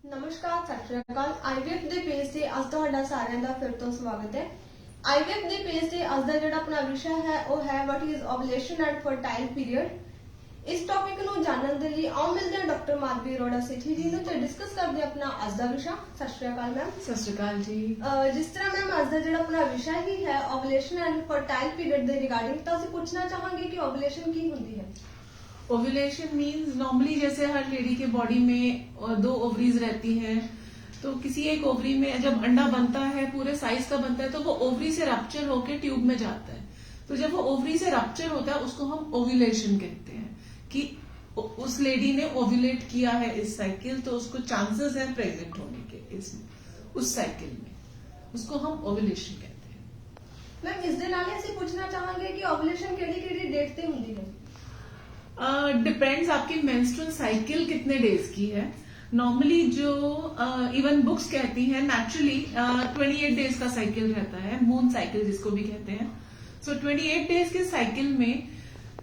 नमस्कार, सत श्री अकाल। आईवीएफ ਦੇ ਪੇਜ ਤੇ ਅੱਜ ਤੁਹਾਡਾ ਸਾਰਿਆਂ ਦਾ ਫਿਰ ਤੋਂ ਸਵਾਗਤ ਹੈ। आईवीएफ ਦੇ ਪੇਜ ਤੇ ਅੱਜ ਦਾ ਜਿਹੜਾ ਆਪਣਾ ਵਿਸ਼ਾ ਹੈ ਉਹ ਹੈ what is ovulation and fertile period. इस टॉपिक ਨੂੰ ਜਾਣਨ ਦੇ ਲਈ ਆਓ ਮਿਲਦੇ ਹਾਂ ਡਾਕਟਰ ਮਾਧਵੀ ਅਰੋੜਾ ਸੇਠੀ ਜੀ ਨੂੰ ਤੇ ਡਿਸਕਸ ਕਰਦੇ ਆਪਣਾ ਅੱਜ ਦਾ ਵਿਸ਼ਾ। ਸਤ श्री अकाल मैम। सत श्री अकाल जी। ਜਿਸ ਤਰ੍ਹਾਂ ਮੈਮ ਅੱਜ ਦਾ ਜਿਹੜਾ ਆਪਣਾ ਵਿਸ਼ਾ ਹੀ ਹੈ ओवुलेशन एंड फर्टाइल पीरियड ਦੇ ਰਿਗਾਰਡਿੰਗ, ਤਾਂ ਅਸੀਂ ਪੁੱਛਣਾ ਚਾਹਾਂਗੇ कि ओवुलेशन ਕੀ ਹੁੰਦੀ है। ओव्यूलेशन मीन्स नॉर्मली जैसे हर लेडी के बॉडी में दो ओवरीज रहती हैं, तो किसी एक ओवरी में जब अंडा बनता है पूरे साइज का बनता है तो वो ओवरी से रप्चर होकर ट्यूब में जाता है। तो जब वो ओवरी से रप्चर होता है उसको हम ओव्यूलेशन कहते हैं कि उस लेडी ने ओव्यूलेट किया है इस साइकिल, तो उसको चांसेस है प्रेग्नेंट होने के इसमें उस साइकिल में, उसको हम ओव्यूलेशन कहते हैं। मैम इस दे नाल ਅਸੀਂ ਪੁੱਛਣਾ ਚਾਹਾਂਗੇ कि ओवुलेशन ਕਿਹੜੀ डेट ਤੇ ਹੁੰਦੀ है। डिपेंड्स आपकी मेंस्ट्रुअल साइकिल कितने डेज की है। नॉर्मली जो इवन बुक्स कहती हैं नेचुरली 28 डेज का साइकिल रहता है, मून साइकिल जिसको भी कहते हैं। सो 28 डेज के साइकिल में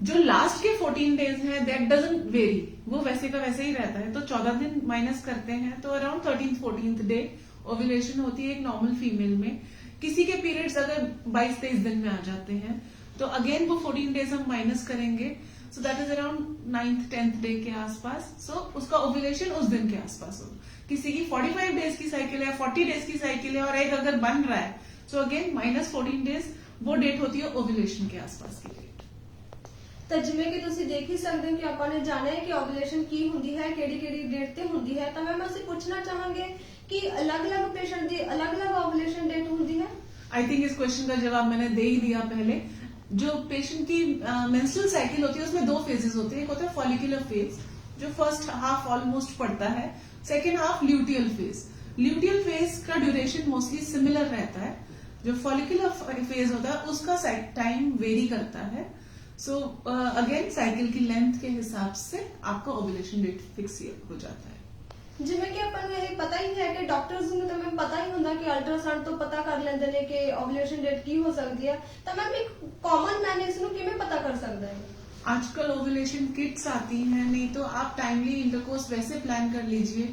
जो लास्ट के 14 डेज हैं दैट डजंट वेरी, वो वैसे का वैसे ही रहता है। तो 14 दिन माइनस करते हैं तो अराउंड 13th-14th डे ओव्यूलेशन होती है एक नॉर्मल फीमेल में। किसी के पीरियड्स अगर 22-23 दिन में आ जाते हैं तो अगेन वो 14 डेज हम माइनस करेंगे, so that is around 9th-10th day के आसपास। सो उसका ओव्यूलेशन उस दिन के आसपास होगा। किसी की 45 डेज की साइकिल है, 40 डेज की साइकिल है और एग अगर बन रहा है, सो अगेन -14 डेज वो डेट होती है ओव्यूलेशन के आसपास की डेट। ਤਾਂ ਜਿਵੇਂ ਕਿ ਤੁਸੀਂ ਦੇਖ ਹੀ ਸਕਦੇ ਹੋ ਕਿ ਆਪਾਂ ਨੇ ਜਾਣਿਆ ਹੈ ਕਿ ओवुलेशन ਕੀ ਹੁੰਦੀ ਹੈ, ਕਿਹੜੀ ਡੇਟ ਤੇ ਹੁੰਦੀ ਹੈ। ਤਾਂ ਮੈਮ ਅਸੀਂ ਪੁੱਛਣਾ ਚਾਹਾਂਗੇ कि अलग-अलग पेशेंट ਦੀ अलग-अलग ओवुलेशन डेट ਹੁੰਦੀ है। आई थिंक इस क्वेश्चन का जवाब मैंने दे ही दिया पहले। जो पेशेंट की मेंस्ट्रुअल साइकिल होती है उसमें दो फेजेस होते हैं। एक होता है फॉलिकुलर फेज जो फर्स्ट हाफ ऑलमोस्ट पड़ता है, second half luteal phase. Luteal phase का ड्यूरेशन मोस्टली सिमिलर रहता है। जो फॉलिकुलर फेज होता है उसका टाइम वेरी करता है। सो अगेन साइकिल की लेंथ के हिसाब से आपका ओवुलेशन डेट फिक्स हो जाता है। ਜਿਵੇਂ ਕਿ ਆਪਾਂ ਨੂੰ ਇਹ ਪਤਾ ਹੀ ਹੈ ਕਿ ਡਾਕਟਰਸ ਨੂੰ ਤਾਂ ਮੈਂ ਪਤਾ ਹੀ ਹੁੰਦਾ ਕਿ ਅਲਟਰਾਸਾਊਂਡ ਤੋਂ ਪਤਾ ਕਰ ਲੈਂਦੇ ਨੇ ਕਿ ओवुलेशन डेट ਕੀ ਹੋ ਸਕਦੀ ਹੈ। ਤਾਂ ਮੈਮ ਇੱਕ ਕਾਮਨ ਮੈਨ ਇਸ ਨੂੰ ਕਿਵੇਂ पता कर सकता है। आजकल ओवुलेशन किट्स आती हैं, नहीं तो आप टाइमली इंटरकोर्स वैसे प्लान कर लीजिए।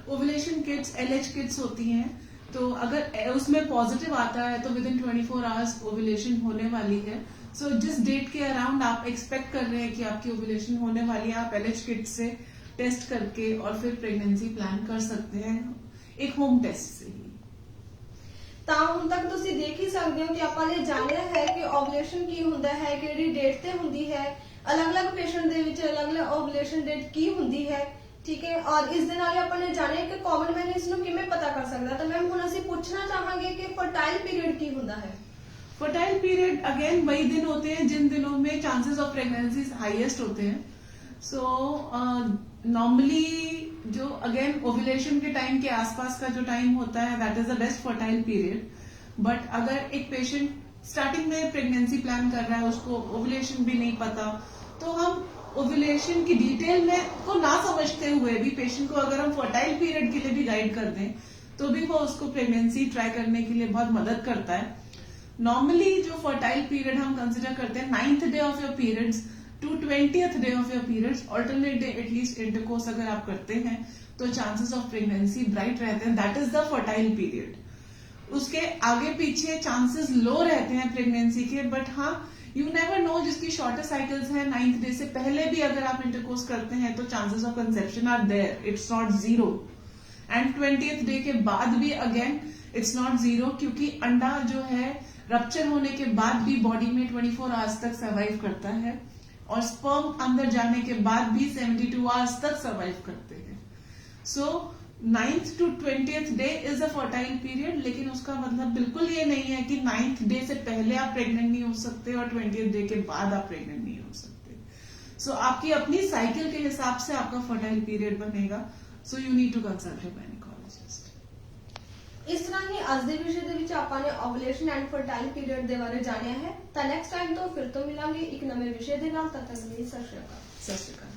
ओवुलेशन किट्स LH किट्स होती हैं, तो अगर उसमें पॉजिटिव आता है तो विदिन 24 आवर्स ओवुलेशन होने वाली है। सो जिस डेट के अराउंड आप एक्सपेक्ट कर रहे हैं कि आपकी ओवुलेशन होने वाली है, आप LH किट से टेस्ट करके और फिर प्रेगनेंसी प्लान कर सकते हैं एक होम टेस्ट से ही। ਤਾਂ ਹੁਣ ਤੱਕ ਤੁਸੀਂ ਦੇਖ ਹੀ ਸਕਦੇ ਹੋ ਕਿ ਆਪਾਂ ਨੇ ਜਾਣਿਆ ਹੈ ਕਿ ओवुलेशन ਕੀ ਹੁੰਦਾ ਹੈ, ਕਿਹੜੀ ਡੇਟ ਤੇ ਹੁੰਦੀ ਹੈ, ਅਲੱਗ-ਅਲੱਗ ਪੇਸ਼ੈਂਟ ਦੇ ਵਿੱਚ ਅਲੱਗ-ਅਲੱਗ ओवुलेशन डेट ਕੀ ਹੁੰਦੀ ਹੈ। ਠੀਕ ਹੈ, ਔਰ ਇਸ ਦੇ ਨਾਲ ਹੀ ਆਪਾਂ ਨੇ ਜਾਣਿਆ ਕਿ ਕਾਮਨ ਮੈਨ ਇਸ ਨੂੰ ਕਿਵੇਂ ਪਤਾ ਕਰ ਸਕਦਾ। ਤਾਂ ਮੈਮ ਹੁਣ ਅਸੀਂ ਪੁੱਛਣਾ ਚਾਹਾਂਗੇ कि फर्टाइल पीरियड ਕੀ ਹੁੰਦਾ है। फर्टाइल पीरियड अगेन वही दिन होते हैं जिन दिनों में चांसेस ऑफ प्रेगनेंसी हाईएस्ट होते हैं। सो नॉर्मली जो अगेन ओव्यूलेशन के टाइम के आसपास का जो टाइम होता है that is the best fertile period. But अगर एक पेशेंट स्टार्टिंग में प्रेगनेंसी प्लान कर रहा है, उसको ओव्यूलेशन भी नहीं पता, तो हम ओव्यूलेशन की डिटेल में को ना समझते हुए भी पेशेंट को अगर हम फर्टाइल पीरियड के लिए भी गाइड कर दें तो भी वो उसको प्रेगनेंसी ट्राई करने के लिए बहुत मदद करता है। नॉर्मली जो फर्टाइल पीरियड हम कंसिडर करते हैं 9th day of your periods to 20th day of your periods, alternate day at least intercourse अगर आप करते हैं तो चांसेस ऑफ प्रेगनेंसी ब्राइट रहते हैं। That is the fertile period. उसके आगे पीछे चांसेस लो रहते हैं प्रेगनेंसी के, बट हाँ यू नेवर नो, जिसकी शॉर्टर साइकिल्स है 9th डे से पहले भी अगर आप इंटरकोर्स करते हैं तो chances of conception are there, it's not zero. And 20th day के बाद भी अगेन इट्स नॉट जीरो, क्योंकि अंडा जो है रप्चर होने के बाद भी बॉडी में 24 आवर्स तक सर्वाइव करता है और स्पर्म अंदर जाने के बाद भी 72 आवर्स तक सर्वाइव करते हैं। सो 9th to 20th day is a fertile period, लेकिन उसका मतलब बिल्कुल ये नहीं है कि 9th डे से पहले आप प्रेग्नेंट नहीं हो सकते और 20th डे के बाद आप प्रेग्नेंट नहीं हो सकते। सो आपकी अपनी साइकिल के हिसाब से आपका फर्टाइल पीरियड बनेगा। So you need to consult your gynaecologist. ਇਸ ਤਰ੍ਹਾਂ ਹੀ ਅੱਜ ਦੇ ਵਿਸ਼ੇ ਦੇ ਵਿੱਚ ਆਪਾਂ ਨੇ ओवुलेशन एंड फर्टाइल पीरियड ਦੇ ਬਾਰੇ ਜਾਣਿਆ ਹੈ। ਤਾਂ ਨੈਕਸਟ ਟਾਈਮ ਤੋਂ ਫਿਰ ਤੋਂ ਮਿਲਾਂਗੇ ਇੱਕ ਨਵੇਂ ਵਿਸ਼ੇ ਦੇ ਨਾਲ। ਤਦ ਤੱਕ ਲਈ ਸਤਿ ਸ਼੍ਰੀ ਅਕਾਲ। सत श्री अकाल।